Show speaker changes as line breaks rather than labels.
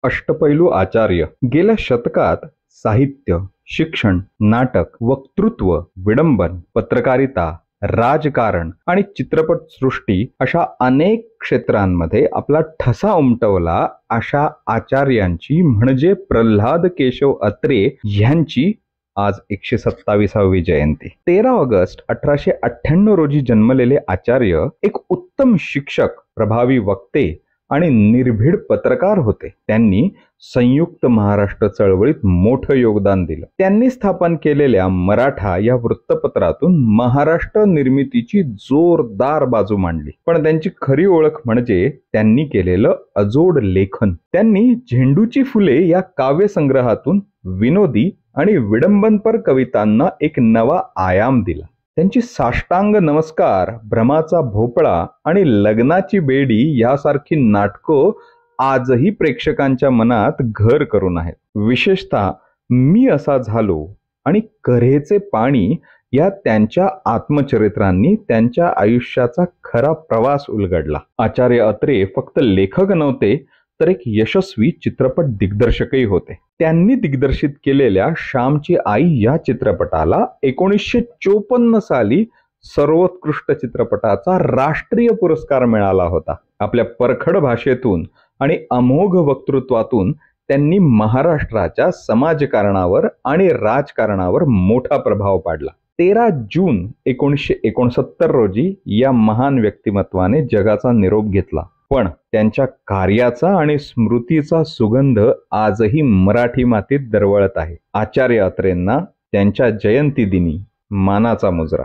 अष्टपैलू आचार्य गेल्या शतकात साहित्य, शिक्षण, नाटक, वक्तृत्व, विडंबन, पत्रकारिता, राजकारण आणि चित्रपटसृष्टी अशा अनेक क्षेत्रांमध्ये आपला ठसा उमटवला अशा आचार्यांची म्हणजे प्रल्हाद केशव अत्रे यांची आज 127वी जयंती. 13 ऑगस्ट 1898 रोजी जन्मलेले आचार्य एक उत्तम शिक्षक, प्रभावी वक्ते आणि निर्भीड पत्रकार होते. त्यांनी संयुक्त महाराष्ट्र चळवळीत मोठं योगदान दिलं. त्यांनी स्थापन केलेल्या मराठा या वृत्तपत्रातून महाराष्ट्र निर्मितीची जोरदार बाजू मांडली. पण त्यांची खरी ओळख म्हणजे त्यांनी केलेलं अजोड लेखन. त्यांनी झेंडूची फुले या काव्यसंग्रहातून विनोदी आणि विडंबनपर कवितांना एक नवा आयाम दिला. त्यांची साष्टांग नमस्कार, भ्रमाचा भोपळा आणि लग्नाची बेडी यासारखी नाटकं आजही प्रेक्षकांच्या मनात घर करून आहेत. विशेषतः मी असा झालो आणि कऱ्हेचे पाणी या त्यांच्या आत्मचरित्रांनी त्यांच्या आयुष्याचा खरा प्रवास उलगडला. आचार्य अत्रे फक्त लेखक नव्हते तर एक यशस्वी चित्रपट दिग्दर्शकही होते. त्यांनी दिग्दर्शित केलेल्या श्यामची आई या चित्रपटाला 1954 साली सर्वोत्कृष्ट चित्रपटाचा राष्ट्रीय पुरस्कार मिळाला होता. आपल्या परखड भाषेतून आणि अमोघ वक्तृत्वातून त्यांनी महाराष्ट्राच्या समाजकारणावर आणि राजकारणावर मोठा प्रभाव पाडला. 13 जून 1969 रोजी या महान व्यक्तिमत्वाने जगाचा निरोप घेतला. पण त्यांच्या कार्याचा आणि स्मृतीचा सुगंध आजही मराठी मातीत दरवळत आहे. आचार्य अत्रेंना त्यांच्या जयंती दिनी मानाचा मुजरा.